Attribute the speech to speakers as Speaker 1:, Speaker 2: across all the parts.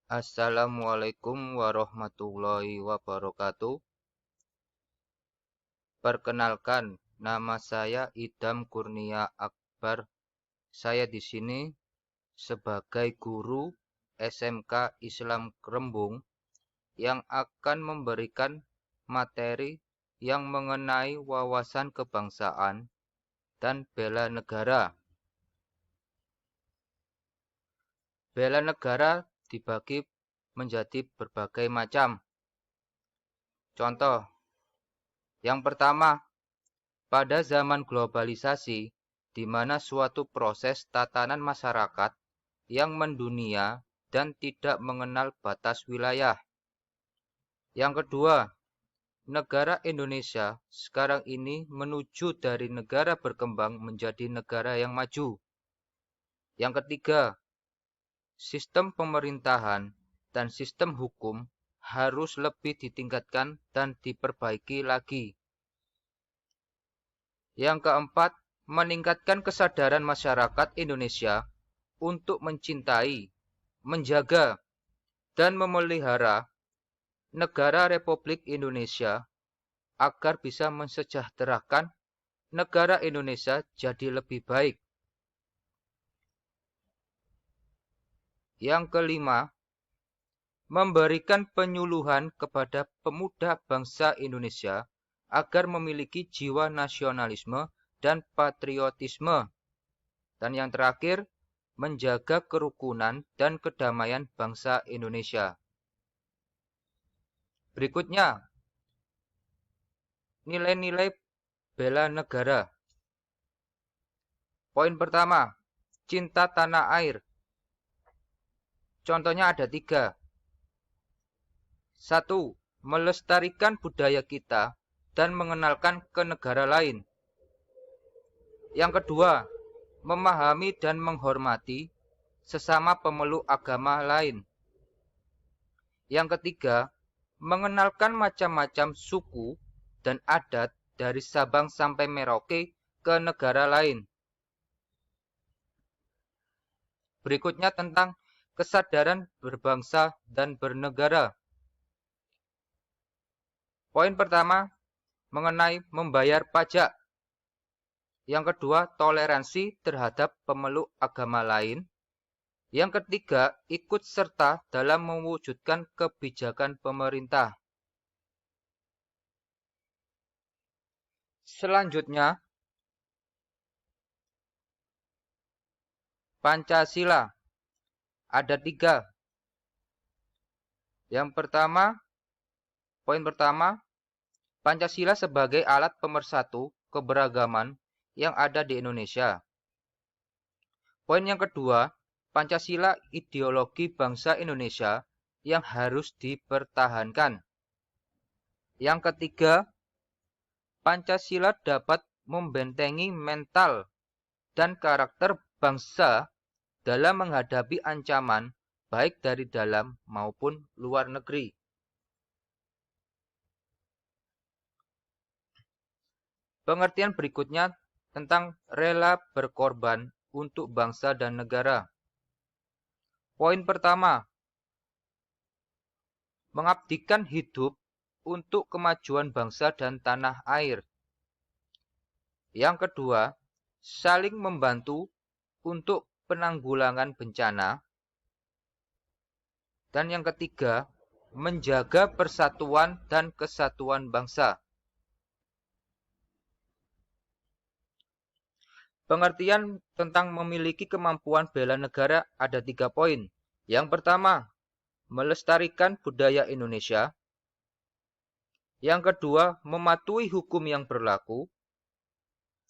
Speaker 1: Assalamualaikum warahmatullahi wabarakatuh. Perkenalkan, nama saya Idam Kurnia Akbar. Saya di sini sebagai guru SMK Islam Rembung yang akan memberikan materi yang mengenai wawasan kebangsaan dan bela negara. Bela negara dibagi menjadi berbagai macam. Contoh, yang pertama, pada zaman globalisasi, di mana suatu proses tatanan masyarakat yang mendunia dan tidak mengenal batas wilayah. Yang kedua, negara Indonesia sekarang ini menuju dari negara berkembang menjadi negara yang maju. Yang ketiga, sistem pemerintahan dan sistem hukum harus lebih ditingkatkan dan diperbaiki lagi. Yang keempat, meningkatkan kesadaran masyarakat Indonesia untuk mencintai, menjaga, dan memelihara negara Republik Indonesia agar bisa mensejahterakan negara Indonesia jadi lebih baik. Yang kelima, memberikan penyuluhan kepada pemuda bangsa Indonesia agar memiliki jiwa nasionalisme dan patriotisme. Dan yang terakhir, menjaga kerukunan dan kedamaian bangsa Indonesia. Berikutnya, nilai-nilai bela negara. Poin pertama, cinta tanah air. Contohnya ada 3. 1. Melestarikan budaya kita dan mengenalkan ke negara lain. Yang kedua, memahami dan menghormati sesama pemeluk agama lain. Yang ketiga, mengenalkan macam-macam suku dan adat dari Sabang sampai Merauke ke negara lain. Berikutnya tentang kesadaran berbangsa dan bernegara. Poin pertama, mengenai membayar pajak. Yang kedua, toleransi terhadap pemeluk agama lain. Yang ketiga, ikut serta dalam mewujudkan kebijakan pemerintah. Selanjutnya, Pancasila. Ada 3. Yang pertama, poin pertama, Pancasila sebagai alat pemersatu keberagaman yang ada di Indonesia. Poin yang kedua, Pancasila ideologi bangsa Indonesia yang harus dipertahankan. Yang ketiga, Pancasila dapat membentengi mental dan karakter bangsa dalam menghadapi ancaman baik dari dalam maupun luar negeri. Pengertian berikutnya tentang rela berkorban untuk bangsa dan negara. Poin pertama, mengabdikan hidup untuk kemajuan bangsa dan tanah air. Yang kedua, saling membantu untuk penanggulangan bencana. Dan yang ketiga, menjaga persatuan dan kesatuan bangsa. Pengertian tentang memiliki kemampuan bela negara ada 3 poin. Yang pertama, melestarikan budaya Indonesia. Yang kedua, mematuhi hukum yang berlaku.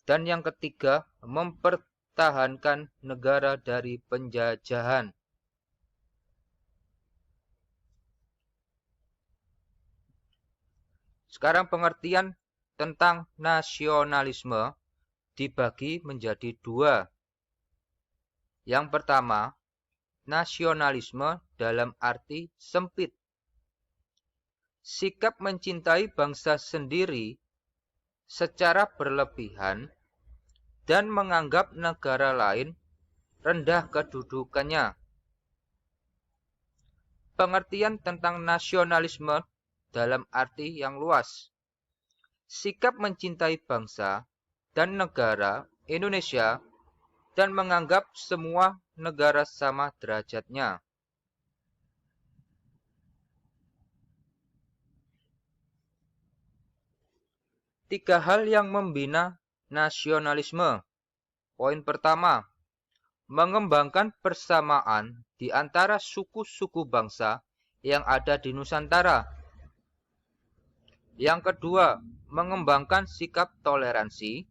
Speaker 1: Dan yang ketiga, mempertahankan negara dari penjajahan. Sekarang pengertian tentang nasionalisme dibagi menjadi 2. Yang pertama, nasionalisme dalam arti sempit. Sikap mencintai bangsa sendiri secara berlebihan dan menganggap negara lain rendah kedudukannya. Pengertian tentang nasionalisme dalam arti yang luas. Sikap mencintai bangsa dan negara Indonesia dan menganggap semua negara sama derajatnya. Tiga hal yang membina nasionalisme. Poin pertama, mengembangkan persamaan di antara suku-suku bangsa yang ada di Nusantara. Yang kedua, mengembangkan sikap toleransi.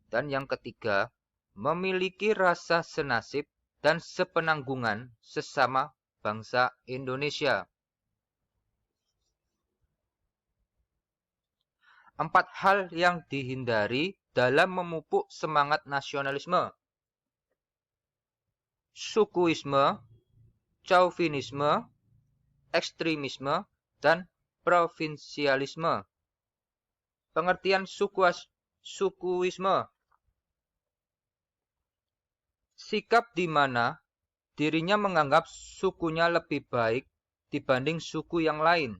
Speaker 1: Dan yang ketiga, memiliki rasa senasib dan sepenanggungan sesama bangsa Indonesia. Empat hal yang dihindari dalam memupuk semangat nasionalisme. Sukuisme, chauvinisme, ekstremisme, dan provinsialisme. Pengertian sukuisme. Sikap di mana dirinya menganggap sukunya lebih baik dibanding suku yang lain.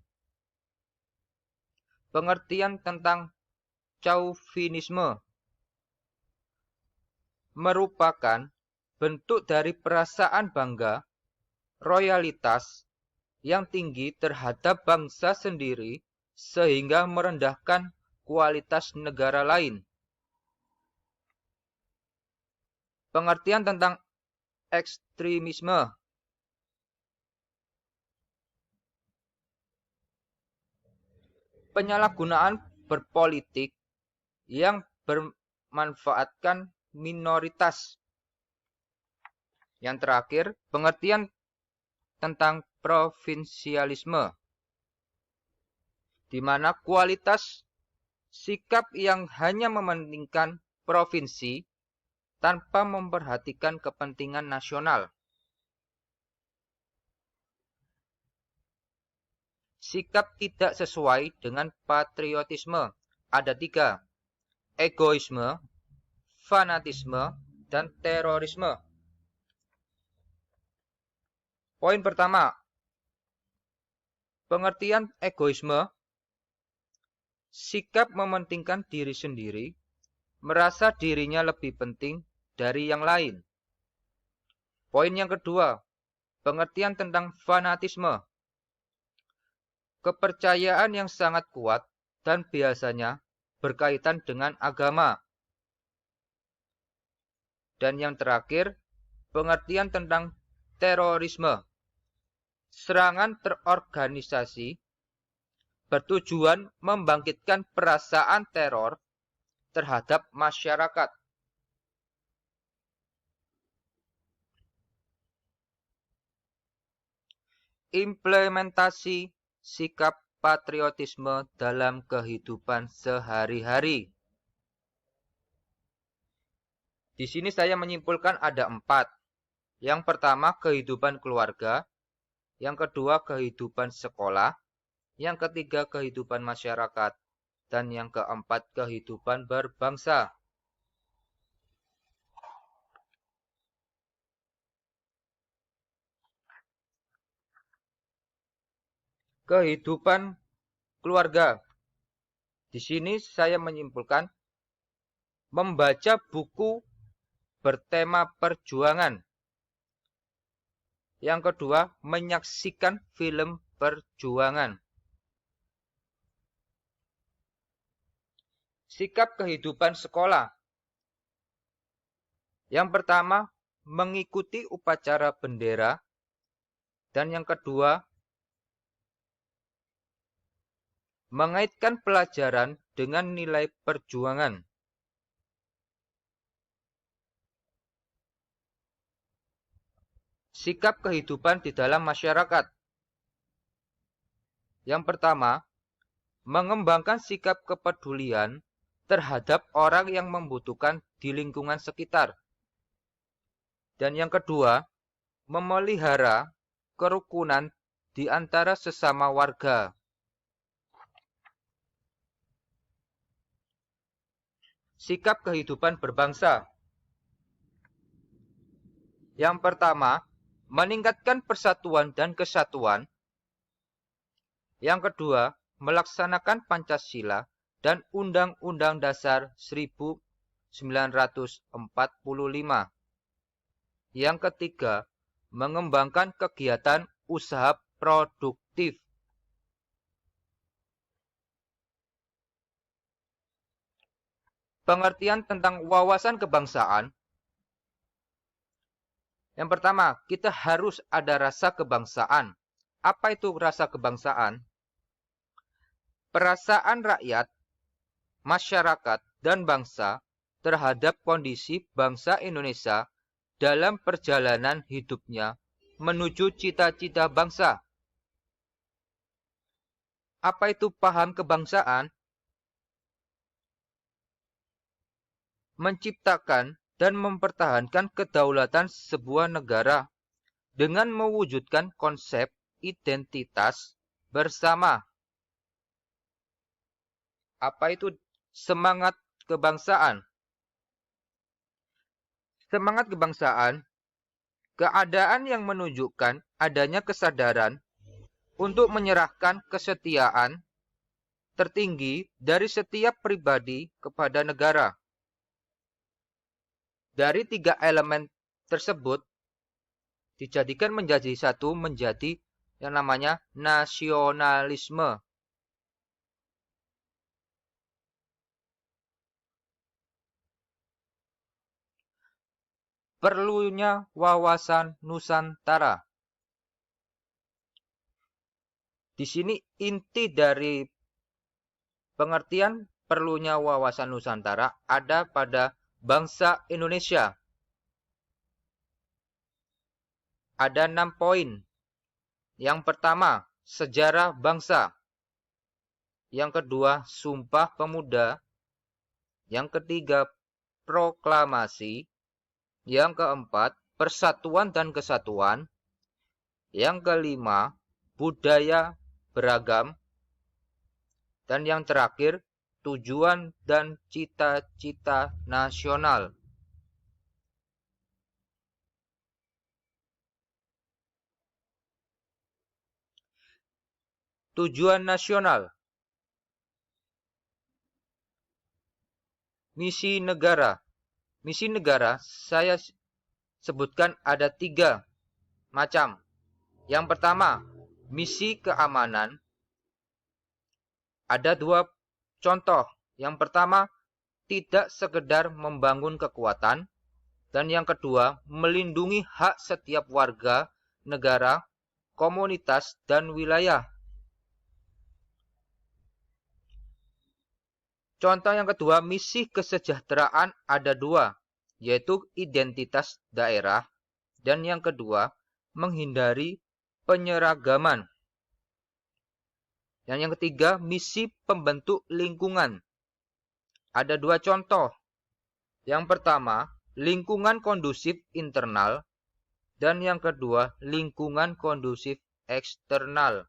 Speaker 1: Pengertian tentang chauvinisme merupakan bentuk dari perasaan bangga, royalitas yang tinggi terhadap bangsa sendiri sehingga merendahkan kualitas negara lain. Pengertian tentang ekstremisme. Penyalahgunaan berpolitik yang bermanfaatkan minoritas. Yang terakhir, pengertian tentang provinsialisme, di mana kualitas sikap yang hanya mementingkan provinsi tanpa memperhatikan kepentingan nasional. Sikap tidak sesuai dengan patriotisme. Ada tiga: egoisme, fanatisme, dan terorisme. Poin pertama, pengertian egoisme, sikap mementingkan diri sendiri, merasa dirinya lebih penting dari yang lain. Poin yang kedua, pengertian tentang fanatisme, kepercayaan yang sangat kuat dan biasanya berkaitan dengan agama. Dan yang terakhir, pengertian tentang terorisme, serangan terorganisasi bertujuan membangkitkan perasaan teror terhadap masyarakat. Implementasi sikap patriotisme dalam kehidupan sehari-hari. Di sini saya menyimpulkan ada 4. Yang pertama, kehidupan keluarga. Yang kedua, kehidupan sekolah. Yang ketiga, kehidupan masyarakat. Dan yang keempat, kehidupan berbangsa. Kehidupan keluarga. Di sini saya menyimpulkan membaca buku bertema perjuangan. Yang kedua, menyaksikan film perjuangan. Sikap kehidupan sekolah. Yang pertama, mengikuti upacara bendera. Dan yang kedua, mengaitkan pelajaran dengan nilai perjuangan. Sikap kehidupan di dalam masyarakat. Yang pertama, mengembangkan sikap kepedulian terhadap orang yang membutuhkan di lingkungan sekitar. Dan yang kedua, memelihara kerukunan di antara sesama warga. Sikap kehidupan berbangsa. Yang pertama, meningkatkan persatuan dan kesatuan Yang kedua, melaksanakan Pancasila dan Undang-Undang Dasar 1945. Yang ketiga, mengembangkan kegiatan usaha produktif. Pengertian tentang wawasan kebangsaan. Yang pertama, kita harus ada rasa kebangsaan. Apa itu rasa kebangsaan? Perasaan rakyat, masyarakat, dan bangsa terhadap kondisi bangsa Indonesia dalam perjalanan hidupnya menuju cita-cita bangsa. Apa itu paham kebangsaan? Menciptakan dan mempertahankan kedaulatan sebuah negara dengan mewujudkan konsep identitas bersama. Apa itu semangat kebangsaan? Semangat kebangsaan, keadaan yang menunjukkan adanya kesadaran untuk menyerahkan kesetiaan tertinggi dari setiap pribadi kepada negara. Dari tiga elemen tersebut dijadikan menjadi satu menjadi yang namanya nasionalisme. Perlunya wawasan Nusantara. Di sini inti dari pengertian perlunya wawasan Nusantara ada pada bangsa Indonesia. Ada 6 poin. Yang pertama, sejarah bangsa. Yang kedua, Sumpah Pemuda. Yang ketiga, proklamasi. Yang keempat, persatuan dan kesatuan. Yang kelima, budaya beragam. Dan yang terakhir, tujuan dan cita-cita nasional. Tujuan nasional. Misi negara. Misi negara saya sebutkan ada 3 macam. Yang pertama, misi keamanan. Ada 2 contoh. Yang pertama, tidak sekedar membangun kekuatan. Dan yang kedua, melindungi hak setiap warga, negara, komunitas, dan wilayah. Contoh yang kedua, misi kesejahteraan ada 2, yaitu identitas daerah, dan yang kedua, menghindari penyeragaman. Dan yang ketiga, misi pembentuk lingkungan. Ada 2 contoh. Yang pertama, lingkungan kondusif internal, dan yang kedua, lingkungan kondusif eksternal.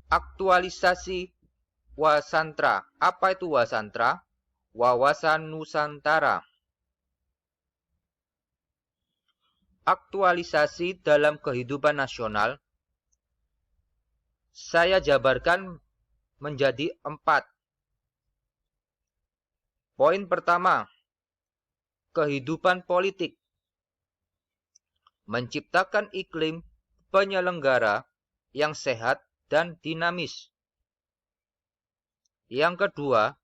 Speaker 1: Aktualisasi Wasantra. Apa itu Wasantra? Wawasan Nusantara. Aktualisasi dalam kehidupan nasional saya jabarkan menjadi 4. Poin pertama, kehidupan politik. Menciptakan iklim penyelenggara yang sehat dan dinamis. Yang kedua,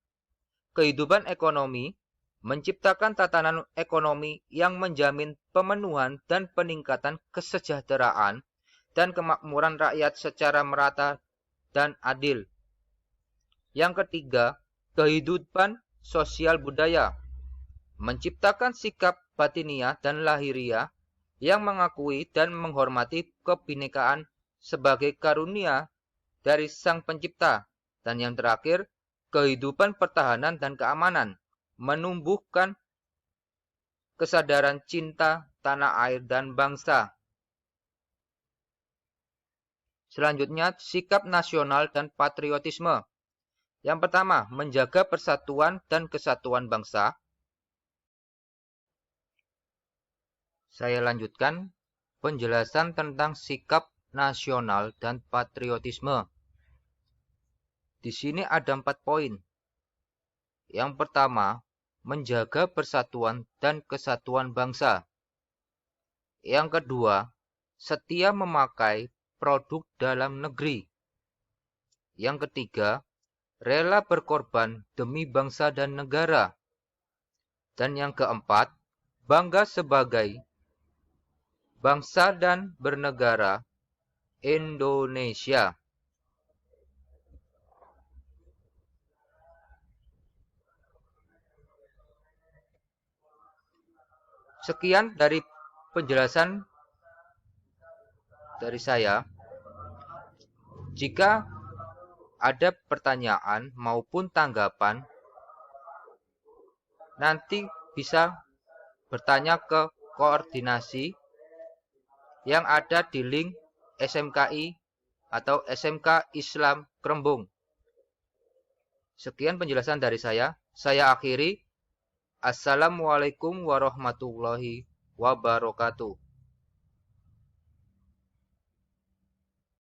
Speaker 1: kehidupan ekonomi, menciptakan tatanan ekonomi yang menjamin pemenuhan dan peningkatan kesejahteraan dan kemakmuran rakyat secara merata dan adil. Yang ketiga, kehidupan sosial budaya, menciptakan sikap batiniah dan lahiriah yang mengakui dan menghormati kebinekaan sebagai karunia dari Sang Pencipta. Dan yang terakhir, kehidupan pertahanan dan keamanan, menumbuhkan kesadaran cinta tanah air dan bangsa. Selanjutnya, sikap nasional dan patriotisme. Yang pertama, menjaga persatuan dan kesatuan bangsa. Saya lanjutkan penjelasan tentang sikap nasional dan patriotisme. Di sini ada 4 poin. Yang pertama, menjaga persatuan dan kesatuan bangsa. Yang kedua, setia memakai produk dalam negeri. Yang ketiga, rela berkorban demi bangsa dan negara. Dan yang keempat, bangga sebagai bangsa dan bernegara Indonesia. Sekian dari penjelasan dari saya. Jika ada pertanyaan maupun tanggapan, nanti bisa bertanya ke koordinasi yang ada di link SMKI atau SMK Islam Krembung. Sekian penjelasan dari saya. Saya akhiri. Assalamualaikum warahmatullahi wabarakatuh.